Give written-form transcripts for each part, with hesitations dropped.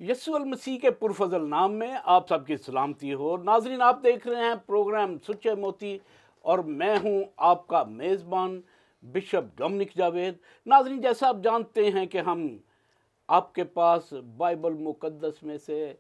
यस्सु मसीह के पुरफजल नाम में आप सबकी सलामती हो। नाजरीन, आप देख रहे हैं प्रोग्राम सच्चे मोती और मैं हूं आपका मेज़बान बिशप डोमिनिक जावेद। नाजरीन, जैसा आप जानते हैं कि हम आपके पास बाइबल मुकद्दस में से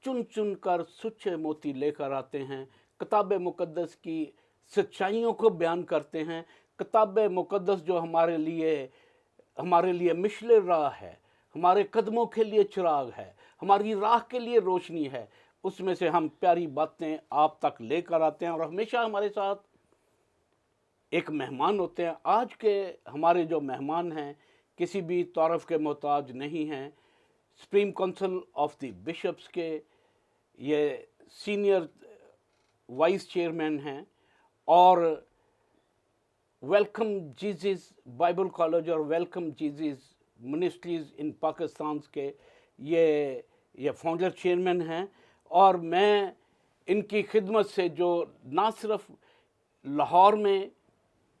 चुन चुन कर सच्चे मोती लेकर आते हैं, किताब मुकद्दस की सच्चाइयों को बयान करते हैं। किताब मुकद्दस जो हमारे लिए मिशले राह है, हमारे कदमों के लिए चिराग है, हमारी राह के लिए रोशनी है, उसमें से हम प्यारी बातें आप तक लेकर आते हैं। और हमेशा हमारे साथ एक मेहमान होते हैं। आज के हमारे जो मेहमान हैं किसी भी तारफ़ के मोहताज नहीं हैं। Supreme council of the bishops के ये सीनियर वाइस चेयरमैन हैं और वेलकम जीसस बाइबल कॉलेज और welcome Jesus ministries in Pakistan के ये फाउंडर चेयरमैन हैं। और मैं इनकी खिदमत से जो ना सिर्फ लाहौर में,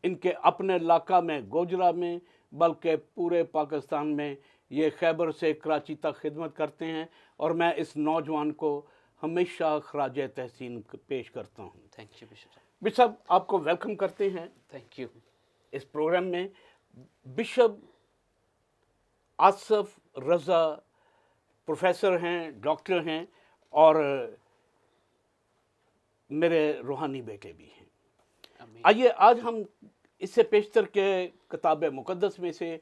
इनके अपने इलाका में गोजरा में, बल्कि पूरे पाकिस्तान में ये खैबर से कराची तक खिदमत करते हैं। और मैं इस नौजवान को हमेशा खराज तहसीन पेश करता हूँ। Thank you bishop. बिशप, आपको वेलकम करते हैं थैंक यू। इस प्रोग्राम में। बिशप आसफ रज़ा प्रोफेसर हैं, डॉक्टर हैं और मेरे रूहानी बेटे भी हैं। आइए आज हम इससे पेशतर के किताब मुकद्दस में से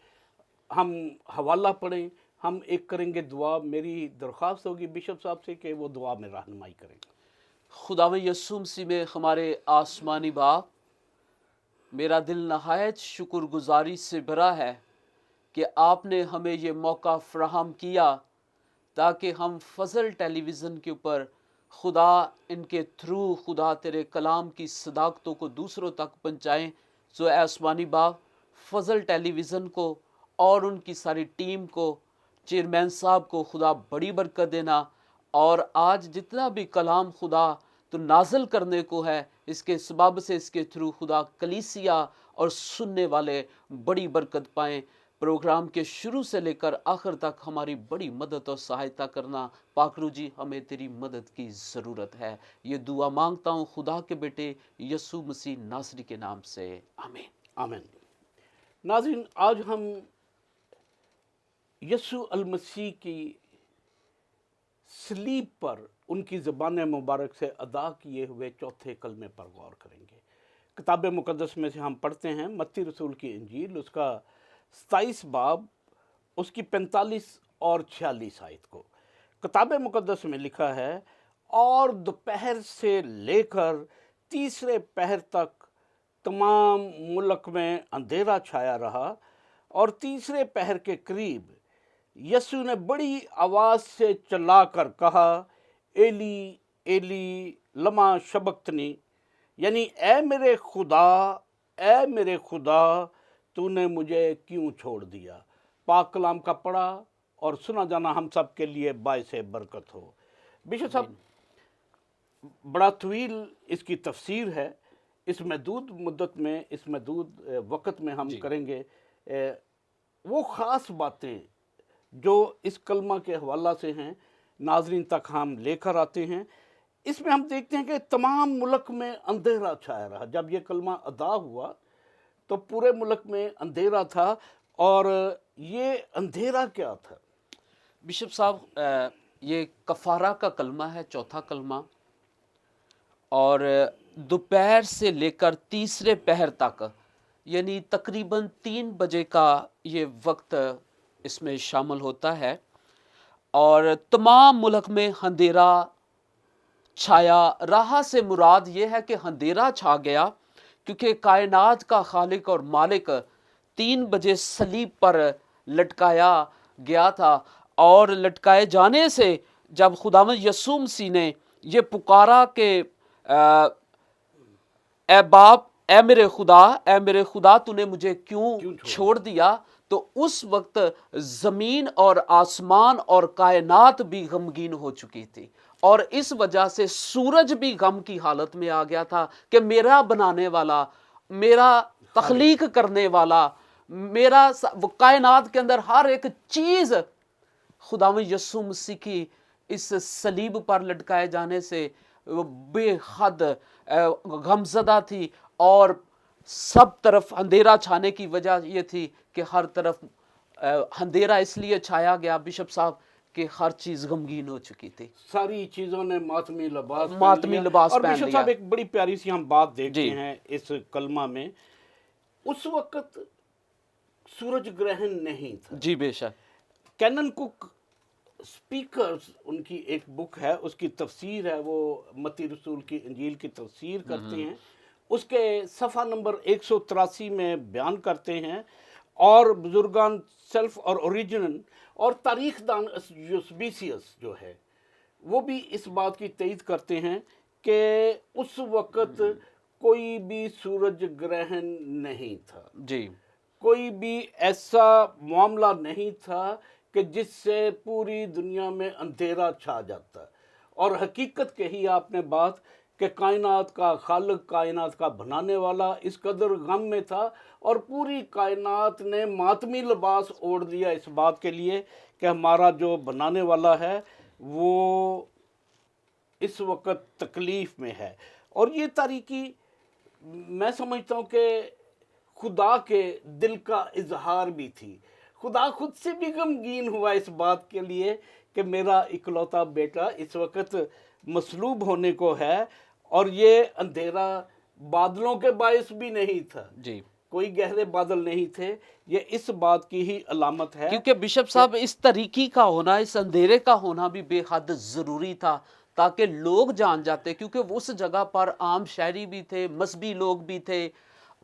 हम हवाला पढ़ें। हम एक करेंगे दुआ। मेरी दरख्वास्त होगी बिशप साहब से कि वो दुआ में रहनुमाई करें। खुदावंद यस्सु मसीह में हमारे आसमानी बाप, मेरा दिल नहायत शुक्रगुजारी से भरा है कि आपने हमें ये मौका फराहम किया ताकि हम फजल टेलीविज़न के ऊपर खुदा इनके थ्रू खुदा तेरे कलाम की सदाकतों को दूसरों तक पहुँचाएँ। सो आसमानी बाप, फजल टेलीविज़न को और उनकी सारी टीम को, चेयरमैन साहब को खुदा बड़ी बरकत देना। और आज जितना भी कलाम खुदा तो नाजल करने को है, इसके सबब से इसके थ्रू खुदा कलीसिया और सुनने वाले बड़ी बरकत पाएँ। प्रोग्राम के शुरू से लेकर आखिर तक हमारी बड़ी मदद और सहायता करना। पाकरू जी, हमें तेरी मदद की ज़रूरत है। ये दुआ मांगता हूँ खुदा के बेटे यस्सु मसीह नासरी के नाम से, आमीन आमीन। नाज़रीन, आज हम यस्सु अल मसीह की सलीब पर उनकी ज़बान मुबारक से अदा किए हुए चौथे कलमे पर गौर करेंगे। किताब मुकद्दस में से हम पढ़ते हैं मत्ती रसूल की इंजील, उसका 27 बाब, उसकी 45 और 46 आयत को। किताब मुकद्दस में लिखा है, और दोपहर से लेकर तीसरे पहर तक तमाम मुल्क में अंधेरा छाया रहा। और तीसरे पहर के करीब यस्सु ने बड़ी आवाज़ से चिल्लाकर कहा, एली एली लमा शबक्तनी, यानी ए मेरे खुदा तूने मुझे क्यों छोड़ दिया। पाक कलाम का पढ़ा और सुना जाना हम सब के लिए बायस बरकत हो। बिशप साहब, बड़ा तवील इसकी तफसीर है। इस महदूद मुद्दत में, इस महदूद वक़्त में हम करेंगे वो ख़ास बातें जो इस कलमा के हवाला से हैं, नाजरीन तक हम लेकर आते हैं। इसमें हम देखते हैं कि तमाम मुल्क में अंधेरा छाया रहा। जब ये कलमा अदा हुआ तो पूरे मुल्क में अंधेरा था। और ये अंधेरा क्या था बिशप साहब? ये कफ़ारा का कलमा है, चौथा कलमा। और दोपहर से लेकर तीसरे पहर तक, यानी तकरीबन 3 बजे का ये वक्त इसमें शामिल होता है। और तमाम मुल्क में अंधेरा छाया रहा से मुराद ये है कि अंधेरा छा गया क्योंकि कायनात का खालिक और मालिक 3 बजे सलीब पर लटकाया गया था। और लटकाए जाने से जब खुदावंद यस्सु मसीह ने ये पुकारा कि ए बाप, ए मेरे खुदा तूने मुझे क्यों छोड़ दिया, तो उस वक्त ज़मीन और आसमान और कायनात भी गमगीन हो चुकी थी। और इस वजह से सूरज भी गम की हालत में आ गया था कि मेरा बनाने वाला, मेरा तख्लीक करने वाला, मेरा कायनात के अंदर हर एक चीज़ खुदावंद यीशु मसीह की इस सलीब पर लटकाए जाने से वो बेहद गमज़दा थी, और सब तरफ अंधेरा छाने की वजह ये थी कि हर तरफ अंधेरा इसलिए छाया गया बिशप साहब कि हर चीज़ गमगीन हो चुकी थी, सारी चीज़ों ने मातमी लिबास पहन मातमी लिया। लिबास और पहन बिशप लिया। साहब एक बड़ी प्यारी सी हम बात देखते जी। हैं इस कलमा में, उस वक्त सूरज ग्रहण नहीं था। जी बेशक। कैनन कुक स्पीकर्स उनकी एक बुक है, उसकी तफसीर है, वो मत्ती रसूल की इंजील की तफसीर करते हैं, उसके सफ़ा नंबर 183 में बयान करते हैं। और बुजुर्गान सेल्फ और ओरिजिनल और तारीख दान यूसेबियस जो है वो भी इस बात की तईद करते हैं कि उस वक़्त कोई भी सूरज ग्रहण नहीं था, जी कोई भी ऐसा मामला नहीं था कि जिससे पूरी दुनिया में अंधेरा छा जाता। और हकीकत कही आपने बात कि कायनात का खालिक, कायनात का बनाने वाला इस कदर गम में था और पूरी कायनात ने मातमी लिबास ओढ़ दिया इस बात के लिए कि हमारा जो बनाने वाला है वो इस वक्त तकलीफ़ में है। और ये तारीकी मैं समझता हूँ कि खुदा के दिल का इजहार भी थी। खुदा खुद से भी गमगीन हुआ इस बात के लिए कि मेरा इकलौता बेटा इस वक्त मसलूब होने को है, और ये अंधेरा बादलों के बायस भी नहीं था, जी। कोई गहरे बादल नहीं थे, ये इस बात की ही अलामत है। क्योंकि बिशप साहब इस तरीकी का होना, इस अंधेरे का होना भी बेहद ज़रूरी था, ताकि लोग जान जाते, क्योंकि उस जगह पर आम शहरी भी थे, मजहबी लोग भी थे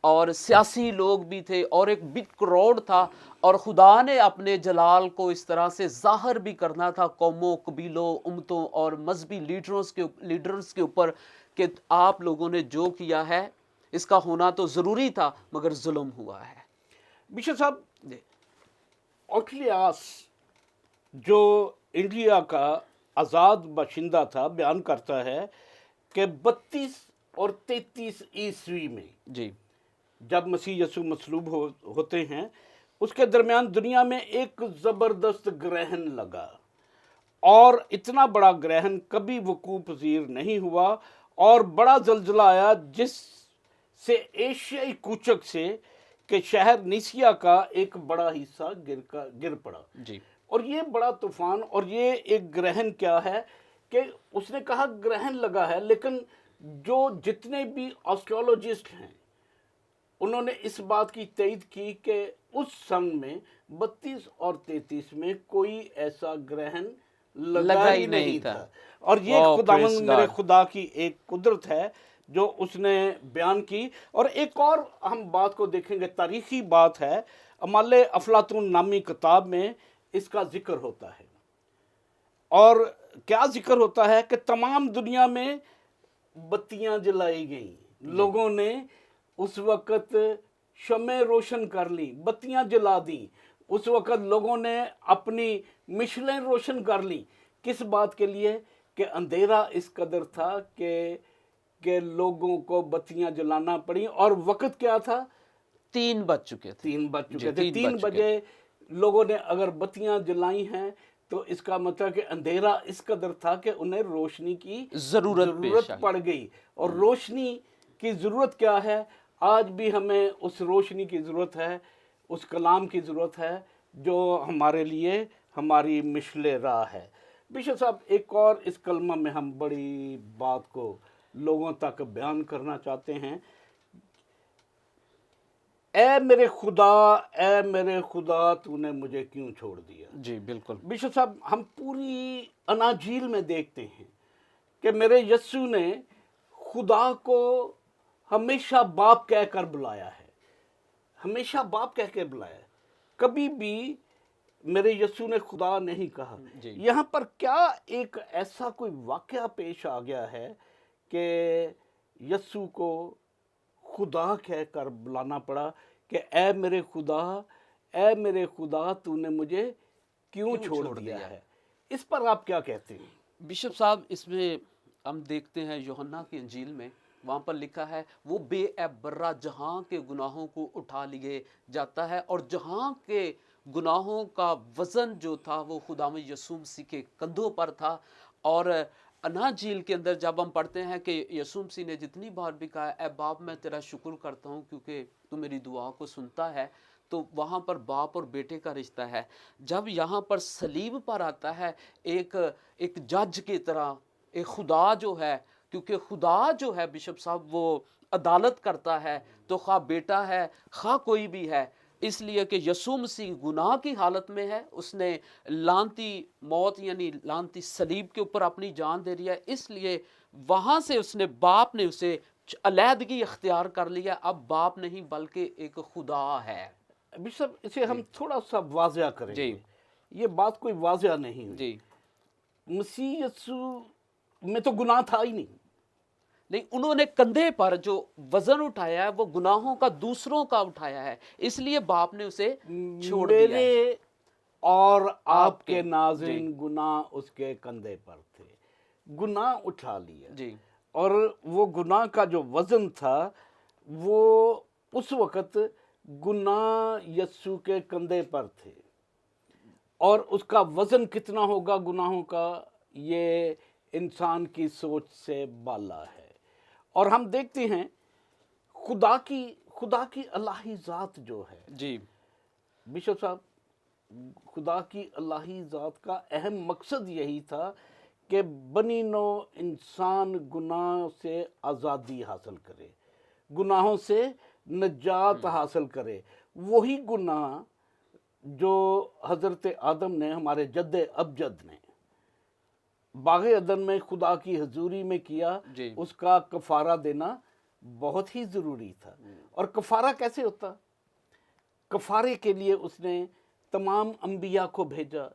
और सियासी लोग भी थे और एक बिग क्राउड था, और खुदा ने अपने जलाल को इस तरह से ज़ाहिर भी करना था कौमों, कबीलों, उम्मतों और मजहबी लीडर्स के ऊपर कि आप लोगों ने जो किया है इसका होना तो ज़रूरी था मगर जुल्म हुआ है। बिशप साहब, ऑक्लियास जो इंडिया का आज़ाद बाशिंदा था बयान करता है कि 32 और 33 ईस्वी में जी जब मसीह यसु मसलूब होते हैं उसके दरमियान दुनिया में एक ज़बरदस्त ग्रहण लगा, और इतना बड़ा ग्रहण कभी वकूफ़ पज़ीर नहीं हुआ, और बड़ा ज़लज़ला आया जिससे एशियाई कूचक से कि शहर निसिया का एक बड़ा हिस्सा गिर पड़ा। जी और ये बड़ा तूफान, और ये एक ग्रहण क्या है कि उसने कहा ग्रहण लगा है, लेकिन जो जितने भी एस्ट्रोलॉजिस्ट हैं उन्होंने इस बात की तईद की कि उस सन में 32 और 33 में कोई ऐसा ग्रहण लगा ही नहीं था। और ये खुदावंद मेरे खुदा की एक कुदरत है जो उसने बयान की। और एक और हम बात को देखेंगे, तारीखी बात है, अमाले अफलातून नामी किताब में इसका जिक्र होता है। और क्या जिक्र होता है कि तमाम दुनिया में बत्तियां जलाई गई, लोगों ने उस वक़्त शमें रोशन कर ली, बत्तियां जला दी, उस वक़्त लोगों ने अपनी मिशलें रोशन कर ली। किस बात के लिए? कि अंधेरा इस कदर था कि लोगों को बत्तियां जलाना पड़ी। और वक़्त क्या था? 3 बज चुके थे। 3 बज चुके थे। 3 3 बजे लोगों ने अगर बत्तियां जलाई हैं तो इसका मतलब कि अंधेरा इस कदर था कि उन्हें रोशनी की ज़रूरत पड़ गई। और रोशनी की ज़रूरत क्या है? आज भी हमें उस रोशनी की ज़रूरत है, उस कलाम की ज़रूरत है जो हमारे लिए हमारी मिशले राह है। बिशप साहब, एक और इस कलमा में हम बड़ी बात को लोगों तक बयान करना चाहते हैं। ए मेरे खुदा तूने मुझे क्यों छोड़ दिया। जी बिल्कुल बिशप साहब, हम पूरी अनाजील में देखते हैं कि मेरे यस्सु ने खुदा को हमेशा बाप कहकर बुलाया है, हमेशा बाप कह के बुलाया है। कभी भी मेरे यस्सु ने खुदा नहीं कहा। यहाँ पर क्या एक ऐसा कोई वाक़या पेश आ गया है कि यस्सु को खुदा कहकर बुलाना पड़ा कि ए मेरे खुदा तूने मुझे क्यों छोड़ दिया है। इस पर आप क्या कहते हैं? बिशप साहब, इसमें हम देखते हैं यूहन्ना की इंजील में, वहाँ पर लिखा है वो बेअबरा जहाँ के गुनाहों को उठा लिए जाता है और जहाँ के गुनाहों का वज़न जो था वो खुदावंद यीशु मसीह के कंधों पर था। और अनाज झील के अंदर जब हम पढ़ते हैं कि यीशु मसीह ने जितनी बार भी कहा ऐ बाप मैं तेरा शुक्र करता हूँ क्योंकि तू मेरी दुआ को सुनता है, तो वहाँ पर बाप और बेटे का रिश्ता है। जब यहाँ पर सलीब पर आता है एक एक जज की तरह, एक खुदा जो है, क्योंकि खुदा जो है बिशप साहब वो अदालत करता है, तो खा बेटा है खा कोई भी है, इसलिए कि यीशु मसीह गुनाह की हालत में है, उसने लानती मौत यानी लानती सलीब के ऊपर अपनी जान दे दिया, इसलिए वहाँ से उसने बाप ने उसे अलहदगी इख्तियार कर लिया। अब बाप नहीं बल्कि एक खुदा है। बिशप इसे हम थोड़ा सा वाज़िया करेंगे। ये बात कोई वाज़िया नहीं हुई। जी मसीह यीशु में तो गुनाह था ही नहीं। नहीं, उन्होंने कंधे पर जो वजन उठाया है वो गुनाहों का दूसरों का उठाया है, इसलिए बाप ने उसे छोड़ दिया है। मेरे और आपके आपके, नाज़रीन गुनाह उसके कंधे पर थे, गुनाह उठा लिया। जी और वो गुनाह का जो वज़न था वो उस वक़्त गुनाह यीशु के कंधे पर थे, और उसका वज़न कितना होगा गुनाहों का, ये इंसान की सोच से बाला है। और हम देखते हैं खुदा की अल्लाही ज़ात जो है जी बिशप साहब, खुदा की अल्लाही ज़ात का अहम मकसद यही था कि बनी नौ इंसान गुनाह से आज़ादी हासिल करे, गुनाहों से नजात हासिल करे। वही गुनाह जो हज़रत आदम ने, हमारे जद्द अबजद ने बाग़े अदन में खुदा की हजूरी में किया, जी उसका कफ़ारा देना बहुत ही ज़रूरी था। और कफ़ारा कैसे होता? कफ़ारे के लिए उसने तमाम अंबिया को भेजा,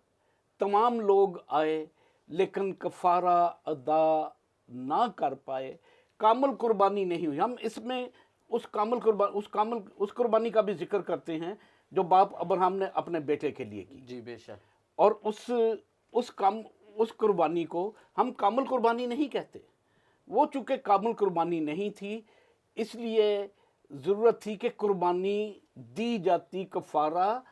तमाम लोग आए, लेकिन कफ़ारा अदा ना कर पाए, कामिल कुर्बानी नहीं हुई। हम इसमें उस कुर्बानी का भी जिक्र करते हैं जो बाप अब्राहम ने अपने बेटे के लिए की। जी बेशक। और उस कुर्बानी को हम कामिल कुर्बानी नहीं कहते। वो चूँकि कामिल कुर्बानी नहीं थी, इसलिए ज़रूरत थी कि कुर्बानी दी जाती, कफ़ारा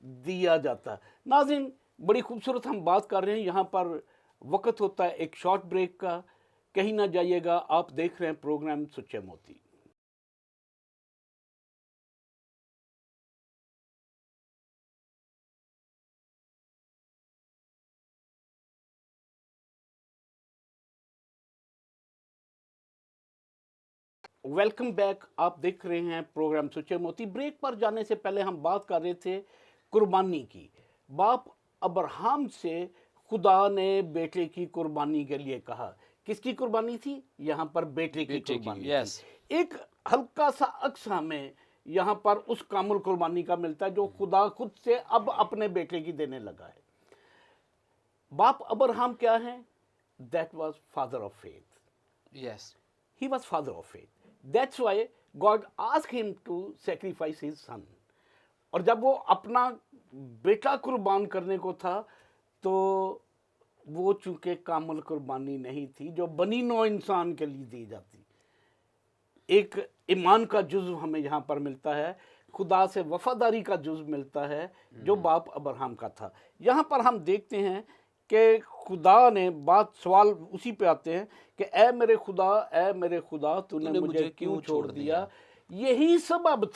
दिया जाता। नाज़रीन, बड़ी खूबसूरत हम बात कर रहे हैं। यहाँ पर वक्त होता है एक शॉर्ट ब्रेक का, कहीं ना जाइएगा। आप देख रहे हैं प्रोग्राम सच्चे मोती। Welcome back. आप देख रहे हैं प्रोग्राम सच्चे मोती। ब्रेक पर जाने से पहले हम बात कर रहे थे कुर्बानी की। बाप अब्राहम से खुदा ने बेटे की कुर्बानी के लिए कहा। किसकी कुर्बानी थी? यहाँ पर बेटे की कुर्बानी यस। थी। एक हल्का सा अक्स हमें यहाँ पर उस कामिल कुर्बानी का मिलता है जो खुदा खुद से अब अपने बेटे की देने लगा है। बाप अब्राहम क्या है? That was father of faith. Yes He was father of faith. That's why God asked him to sacrifice his son. और जब वो अपना बेटा कुर्बान करने को था, तो वो चूंकि कामिल कुर्बानी नहीं थी जो बनी नौ इंसान के लिए दी जाती। एक ईमान का जुज़्व हमें यहाँ पर मिलता है, खुदा से वफादारी का जुज़्व मिलता है जो बाप अब्राहम का था। यहाँ पर हम देखते हैं कि खुदा ने सवाल उसी पे आते हैं कि ऐ मेरे खुदा तूने मुझे क्यों छोड़ दिया। यही सबब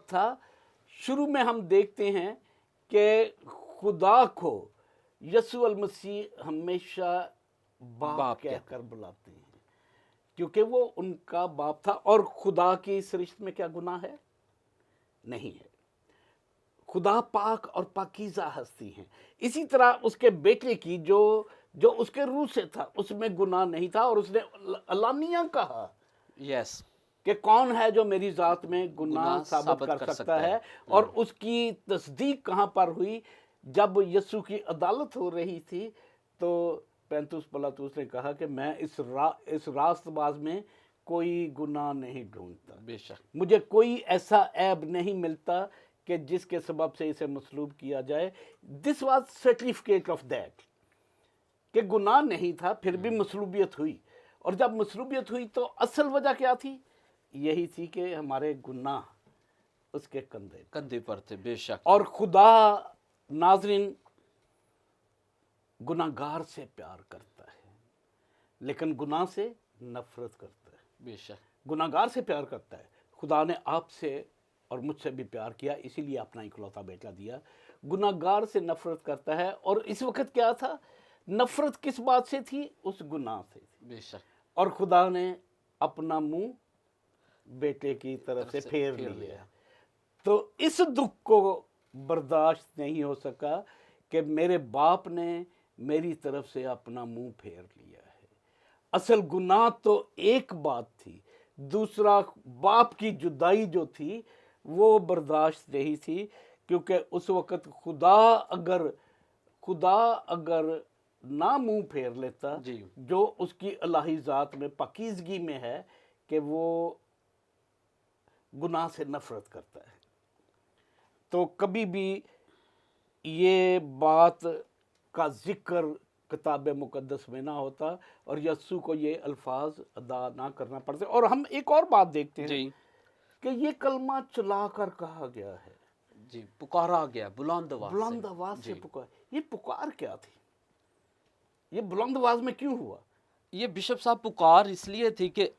था। शुरू में हम देखते हैं कि खुदा को यीशु अल मसीह हमेशा बाप कहकर बुलाते हैं, क्योंकि वो उनका बाप था। और खुदा की इस रिश्ते में क्या गुनाह है? नहीं है। खुदा पाक और पाकीज़ा हस्ती हैं। इसी तरह उसके बेटे की जो उसके रूह से था, उसमें गुनाह नहीं था। और उसने अलानिया कहा यस कि कौन है जो मेरी ज़ात में गुनाह साबित कर सकता है। और उसकी तस्दीक कहाँ पर हुई? जब यीशु की अदालत हो रही थी, तो पैंतुस पिलातुस ने कहा कि मैं इस रास्तबाज में कोई गुनाह नहीं ढूंढता, बेशक मुझे कोई ऐसा ऐब नहीं मिलता कि जिसके सबब से इसे मसलूब किया जाए। This was certificate of that, कि गुनाह नहीं था, फिर भी मसलूबियत हुई। और जब मसलूबियत हुई तो असल वजह क्या थी? यही थी कि हमारे गुनाह उसके कंधे पे। कंधे पर थे, बेशक। और खुदा नाज़रीन गुनाहगार से प्यार करता है, लेकिन गुनाह से नफरत करता है। बेशक। गुनाहगार से प्यार करता है। खुदा ने आपसे और मुझसे भी प्यार किया, इसीलिए अपना इकलौता बेटा दिया। गुनाहगार से नफरत करता है। और इस वक्त क्या था, नफरत किस बात से थी? उस गुनाह से थी। बेशक। और खुदा ने अपना मुंह बेटे की तरफ से फेर लिया। तो इस दुख को बर्दाश्त नहीं हो सका कि मेरे बाप ने मेरी तरफ से अपना मुंह फेर लिया है। असल गुनाह तो एक बात थी, दूसरा बाप की जुदाई जो थी वो बर्दाश्त नहीं थी, क्योंकि उस वक़्त खुदा अगर ना मुंह फेर लेता, जी। जो उसकी इलाही ज़ात में पाकीज़गी में है कि वो गुनाह से नफरत करता है, तो कभी भी ये बात का जिक्र किताब मुकद्दस में ना होता और यस्सु को ये अल्फाज अदा ना करना पड़ते। और हम एक और बात देखते हैं जी। कि ये कलमा चला कर कहा गया है, जी, पुकारा गया बुलंद आवाज से। बुलंद आवाज से जी। पुकार। ये पुकार क्या थी? ये बुलंद आवाज में क्यों हुआ? ये बिशप साहब पुकार इसलिए थी कि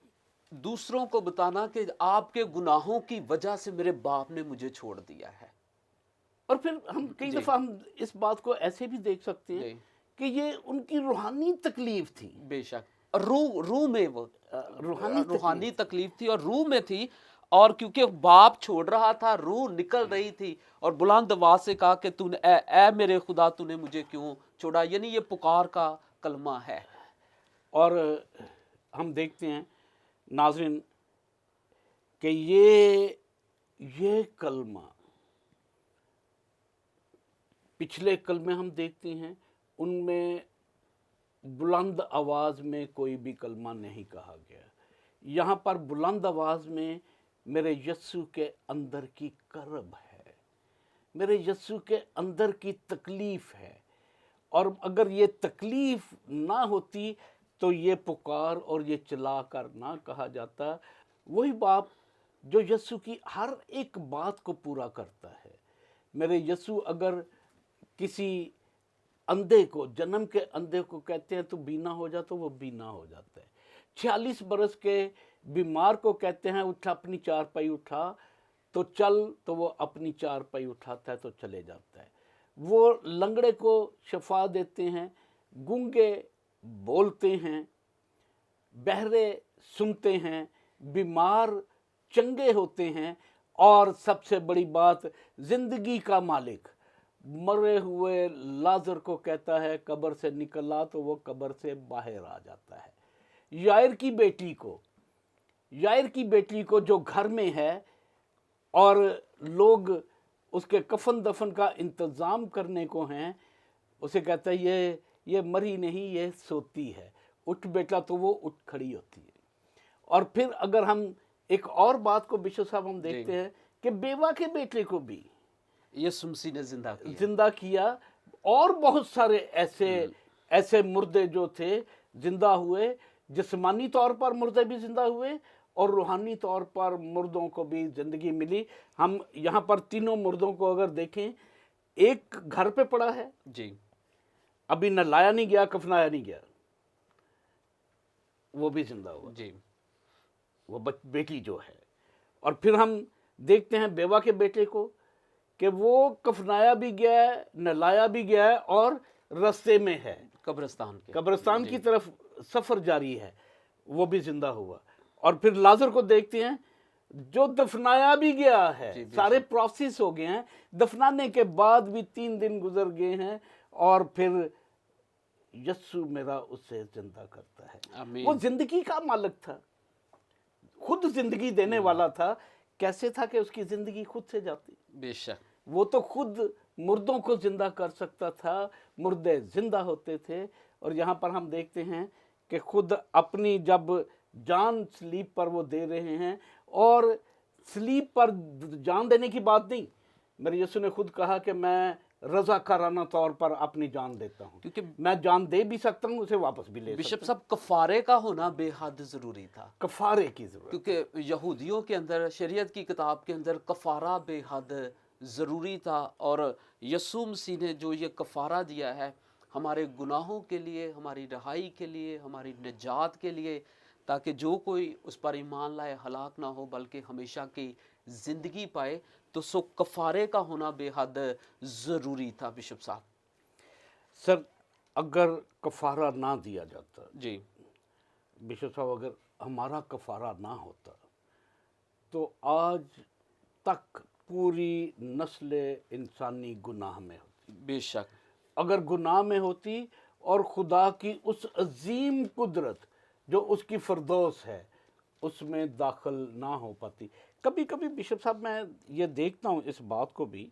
दूसरों को बताना कि आपके गुनाहों की वजह से मेरे बाप ने मुझे छोड़ दिया है। और फिर हम कई जी। दफ़ा हम इस बात को ऐसे भी देख सकते हैं जी। कि ये उनकी रूहानी तकलीफ थी। बेशक। और रूह में वो रूहानी तकलीफ थी और रूह में थी। और क्योंकि बाप छोड़ रहा था, रूह निकल रही थी और बुलंद आवाज से कहा कि तूने ऐ मेरे खुदा तूने मुझे क्यों छोड़ा। यानी ये पुकार का कलमा है। और हम देखते हैं नाज़रीन कि ये कलमा, पिछले कलमे हम देखते हैं उनमें बुलंद आवाज़ में कोई भी कलमा नहीं कहा गया। यहाँ पर बुलंद आवाज़ में मेरे यस्सु के अंदर की करब है, मेरे यस्सु के अंदर की तकलीफ़ है। और अगर ये तकलीफ़ ना होती तो ये पुकार और ये चिल्ला कर ना कहा जाता। वही बाप जो यस्सु की हर एक बात को पूरा करता है। मेरे यस्सु अगर किसी अंधे को, जन्म के अंधे को कहते हैं तो बीना हो जा, तो वो बीना हो जाता है। 46 बरस के बीमार को कहते हैं उठा, अपनी चारपाई उठा तो चल, तो वो अपनी चारपाई उठाता है तो चले जाता है। वो लंगड़े को शफा देते हैं, गूंगे बोलते हैं, बहरे सुनते हैं, बीमार चंगे होते हैं। और सबसे बड़ी बात, जिंदगी का मालिक मरे हुए लाजर को कहता है कब्र से निकला, तो वो कब्र से बाहर आ जाता है। यायर की बेटी को जो घर में है और लोग उसके कफन दफन का इंतज़ाम करने को हैं, उसे कहता है ये मरी नहीं, ये सोती है, उठ बेटा, तो वो उठ खड़ी होती है। और फिर अगर हम एक और बात को बिशप साहब हम देखते हैं कि बेवा के बेटे को भी यीशु मसीह ने जिंदा किया। और बहुत सारे ऐसे मुर्दे जो थे जिंदा हुए, जिस्मानी तौर पर मुर्दे भी जिंदा हुए और रूहानी तौर पर मुर्दों को भी ज़िंदगी मिली। हम यहाँ पर तीनों मुर्दों को अगर देखें, एक घर पे पड़ा है जी, अभी न लाया नहीं गया, कफनाया नहीं गया, वो भी जिंदा हुआ जी, वो बेटी जो है। और फिर हम देखते हैं बेवा के बेटे को कि वो कफनाया भी गया है, न लाया भी गया है और रास्ते में है, कब्रिस्तान की तरफ सफ़र जारी है, वो भी जिंदा हुआ। और फिर लाजर को देखते हैं जो दफनाया भी गया है, सारे प्रोसेस हो गए हैं, दफनाने के बाद भी 3 दिन गुजर गए हैं और फिर यस्सु मेरा उससे जिंदा करता है। वो जिंदगी का मालिक था, खुद जिंदगी देने वाला था। कैसे था कि उसकी जिंदगी खुद से जाती? बेशक। वो तो खुद मुर्दों को जिंदा कर सकता था, मुर्दे जिंदा होते थे। और यहाँ पर हम देखते हैं कि खुद अपनी जब जान स्लीप पर वो दे रहे हैं, और स्लीप पर जान देने की बात नहीं, मेरे यीशु ने खुद कहा कि मैं रजाकाराना तौर पर अपनी जान देता हूँ, क्योंकि मैं जान दे भी सकता हूँ, उसे वापस भी ले बिशप सकता साहब कफारे का होना बेहद ज़रूरी था, हूँ। कफारे की जरूरत। क्योंकि यहूदियों के अंदर शरीयत की किताब के अंदर कफारा बेहद ज़रूरी था। और यीशु मसीह ने जो ये कफारा दिया है हमारे गुनाहों के लिए, हमारी रहाई के लिए, हमारी निजात के लिए, ताकि जो कोई उस पर ईमान लाए हलाक ना हो बल्कि हमेशा की ज़िंदगी पाए, तो सो कफारे का होना बेहद ज़रूरी था बिशप साहब। सर, अगर कफारा ना दिया जाता, जी बिशप साहब, अगर हमारा कफारा ना होता तो आज तक पूरी नस्ल इंसानी गुनाह में होती। बेशक, अगर गुनाह में होती और खुदा की उस अजीम कुदरत जो उसकी फरदौस है उसमें दाखिल ना हो पाती। कभी कभी बिशप साहब मैं ये देखता हूँ इस बात को भी,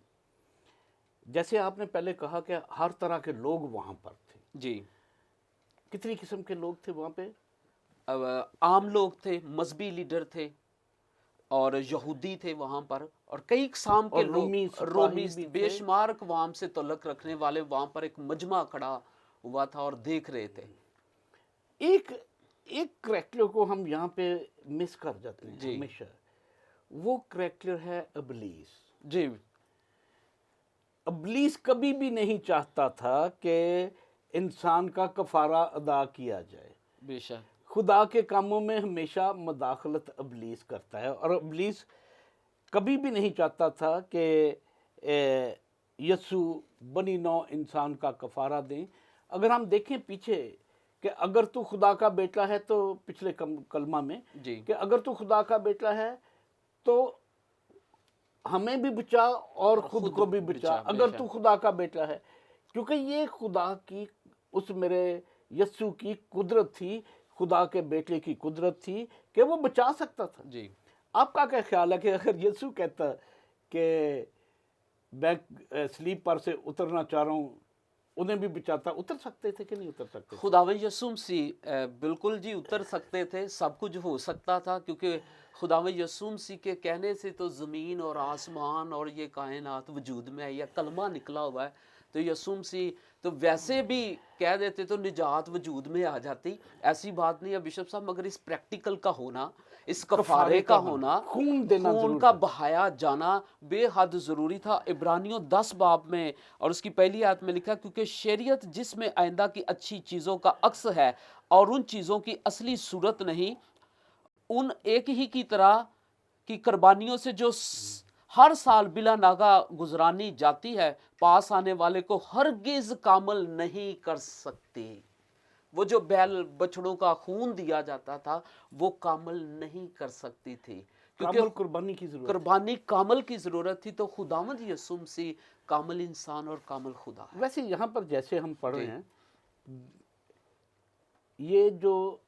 जैसे आपने पहले कहा कि हर तरह के लोग वहाँ पर थे। जी कितनी किस्म के लोग थे वहाँ पे? अब आम लोग थे, मजहबी लीडर थे, और यहूदी थे वहाँ पर, और कई इकसाम के और लोग, रोमी सिपाही रोमी भी थे। बेशुमार अक़वाम से तल्लुक़ रखने वाले वहाँ पर एक मजमा खड़ा हुआ था और देख रहे थे। एक एक करैक्टर को हम यहाँ पे मिस कर जाते हैं जी। हमेशा। वो करैक्टर है इब्लीस। जी इब्लीस कभी भी नहीं चाहता था कि इंसान का कफारा अदा किया जाए। बेशक, खुदा के कामों में हमेशा मदाखलत इब्लीस करता है, और इब्लीस कभी भी नहीं चाहता था कि यस्सु बनी नौ इंसान का कफारा दें। अगर हम देखें पीछे कि अगर तू खुदा का बेटा है, तो पिछले कलमा में जी कि अगर तू खुदा का बेटा है तो हमें भी बचा और खुद को भी बचा, अगर बेशक। तू खुदा का बेटा है। क्योंकि ये खुदा की, उस मेरे यस्सु की कुदरत थी, खुदा के बेटे की कुदरत थी कि वो बचा सकता था। जी आपका क्या ख्याल है कि अगर यीशु कहता कि मैं स्लीप पर से उतरना चाह रहा हूँ, उन्हें भी बचाता, उतर सकते थे कि नहीं उतर सकते थे? खुदावंद यीशु मसीह बिल्कुल जी उतर सकते थे, सब कुछ हो सकता था, क्योंकि खुदावंद यीशु मसीह के कहने से तो ज़मीन और आसमान और ये कायनात वजूद में है, यह कलमा निकला हुआ है। तो यीशु मसीह तो वैसे भी कह देते तो निजात वजूद में आ जाती, ऐसी बात नहीं है बिशप साहब, मगर इस प्रैक्टिकल का होना, इस कफारे का होना, खून देना खून जरूर का था। बहाया जाना बेहद ज़रूरी था। इब्रानियों 10 बाब में और उसकी पहली आयत में लिखा, क्योंकि शरीयत जिसमें आइंदा की अच्छी चीज़ों का अक्स है और उन चीज़ों की असली सूरत नहीं, उन एक ही की तरह की कुर्बानियों से जो हर साल बिला नागा गुजरानी जाती है, पास आने वाले को हरगिज कामल नहीं कर सकती। वो जो बैल बछड़ों का खून दिया जाता था वो कामल नहीं कर सकती थी, क्योंकि कामल कुर्बानी की जरूरत है। कुर्बानी कामल की ज़रूरत थी। तो खुदावंद यीशु मसीह कामल इंसान और कामल खुदा है। वैसे यहाँ पर जैसे हम पढ़ रहे जी। हैं, ये जो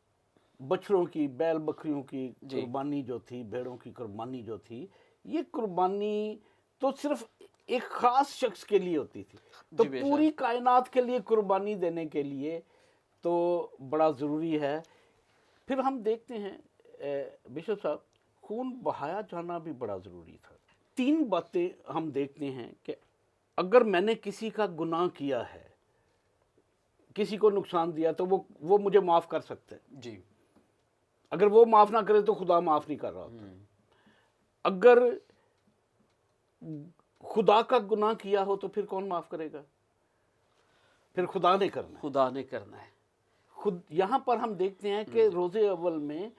बछड़ों की, बैल बकरियों की जी। कुर्बानी जो थी, भेड़ों की कुर्बानी जो थी, ये कुर्बानी तो सिर्फ एक खास शख्स के लिए होती थी। तो जी, बेशक। पूरी कायनात के लिए कुर्बानी देने के लिए तो बड़ा ज़रूरी है। फिर हम देखते हैं बिशप साहब, खून बहाया जाना भी बड़ा ज़रूरी था। 3 बातें हम देखते हैं कि अगर मैंने किसी का गुनाह किया है, किसी को नुकसान दिया, तो वो मुझे माफ़ कर सकते हैं। जी अगर वो माफ़ ना करे तो खुदा माफ़ नहीं कर रहा होता। अगर खुदा का गुनाह किया हो तो फिर कौन माफ़ करेगा? फिर खुदा ने करना है। खुदा ने करना है। खुद यहाँ पर हम देखते हैं कि रोज़े अव्वल में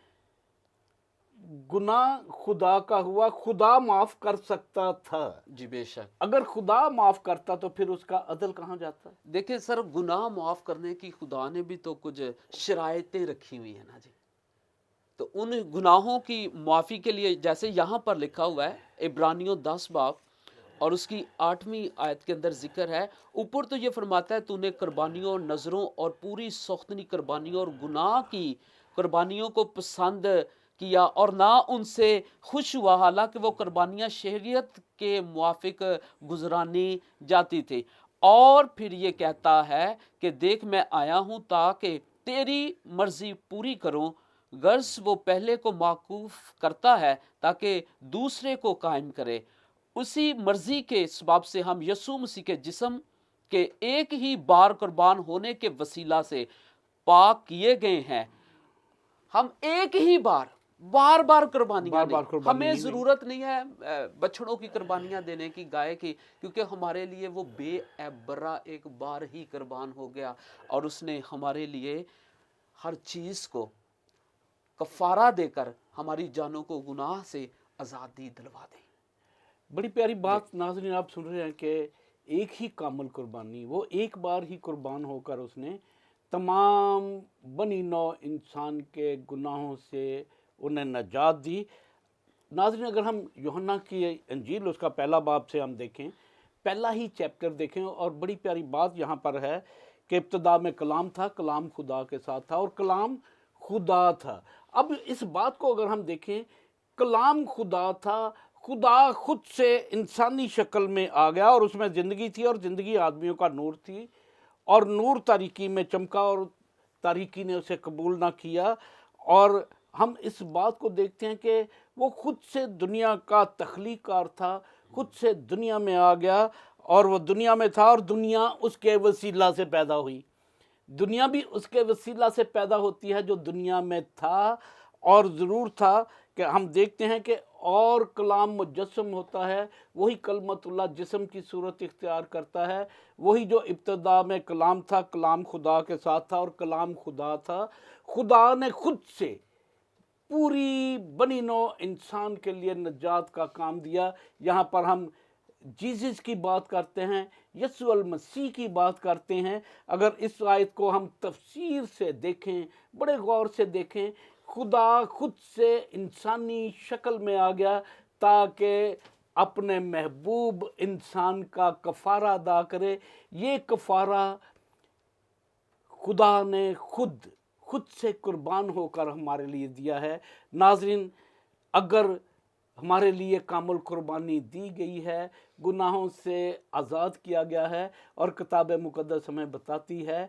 गुनाह खुदा का हुआ, खुदा माफ़ कर सकता था। जी बेशक। अगर खुदा माफ़ करता तो फिर उसका अदल कहाँ जाता? देखिए सर, गुनाह माफ़ करने की खुदा ने भी तो कुछ शराइतें रखी हुई हैं ना जी। तो उन गुनाहों की माफ़ी के लिए, जैसे यहाँ पर लिखा हुआ है इब्रानियों 10 बाब और उसकी 8वीं आयत के अंदर जिक्र है, ऊपर तो ये फरमाता है तूने कुर्बानियों, नज़रों और पूरी सौख्तनी कुर्बानियों और गुनाह की कुर्बानियों को पसंद किया और ना उनसे खुश हुआ, हालांकि वो कुर्बानियाँ शरीयत के मुआफिक गुजरानी जाती थी। और फिर ये कहता है कि देख मैं आया हूँ ताकि तेरी मर्जी पूरी करूँ, गर्ज वो पहले को माकूफ करता है ताकि दूसरे को कायम करे। उसी मर्जी के सबब से हम यीशु मसीह के जिस्म के एक ही बार कुर्बान होने के वसीला से पाक किए गए हैं। हम एक ही बार बार बार कुर्बानियां बार-बार नहीं, कुर्बानी हमें नहीं। ज़रूरत नहीं है बछड़ों की कुर्बानियां देने की, गाय की, क्योंकि हमारे लिए वो बेअबरा एक बार ही कुर्बान हो गया और उसने हमारे लिए हर चीज़ को कफ़ारा देकर हमारी जानों को गुनाह से आज़ादी दिलवा दी। बड़ी प्यारी बात नाज़रीन आप सुन रहे हैं कि एक ही कामल कुर्बानी, वो एक बार ही कुर्बान होकर उसने तमाम बनी नौ इंसान के गुनाहों से उन्हें नजात दी। नाज़रीन अगर हम यूहन्ना की इंजील उसका पहला बाब से हम देखें, पहला ही चैप्टर देखें, और बड़ी प्यारी बात यहाँ पर है कि इब्तदा में कलाम था, कलाम खुदा के साथ था और कलाम खुदा था। अब इस बात को अगर हम देखें, कलाम खुदा था, खुदा खुद से इंसानी शक्ल में आ गया और उसमें ज़िंदगी थी और ज़िंदगी आदमियों का नूर थी, और नूर तारीकी में चमका और तारीकी ने उसे कबूल ना किया। और हम इस बात को देखते हैं कि वो खुद से दुनिया का तख्लीकार था, खुद से दुनिया में आ गया और वो दुनिया में था और दुनिया उसके वसीला से पैदा हुई। दुनिया भी उसके वसीला से पैदा होती है जो दुनिया में था, और ज़रूर था कि हम देखते हैं कि और कलाम मुजस्सम होता है, वही कलमतुल्लाह जिस्म की सूरत इख्तियार करता है, वही जो इब्तदा में कलाम था, कलाम खुदा के साथ था और कलाम खुदा था। खुदा ने खुद से पूरी बनी नौ इंसान के लिए नजात का काम दिया। यहाँ पर हम जीसस की बात करते हैं, यीशु अल मसीह की बात करते हैं। अगर इस आयत को हम तफसीर से देखें, बड़े गौर से देखें, खुदा खुद से इंसानी शक्ल में आ गया ताकि अपने महबूब इंसान का कफ़ारा अदा करे। ये कफ़ारा खुदा ने खुद से कुर्बान होकर हमारे लिए दिया है। नाज़रीन अगर हमारे लिए कामुल कुर्बानी दी गई है, गुनाहों से आज़ाद किया गया है, और किताब मुक़द्दस हमें बताती है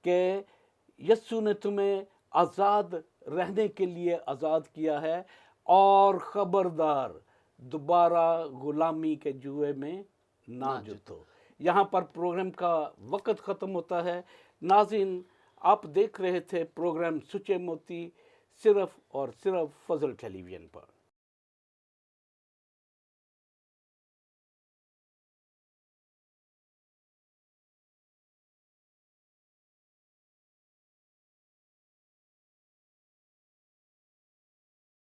कि यीशु ने तुम्हें आज़ाद रहने के लिए आज़ाद किया है, और ख़बरदार दोबारा ग़ुलामी के जुए में ना जुतो। यहाँ पर प्रोग्राम का वक्त ख़त्म होता है। नाज़रीन आप देख रहे थे प्रोग्राम सुचे मोती सिर्फ़ और सिर्फ़ फ़ज़ल टेलीविज़न पर।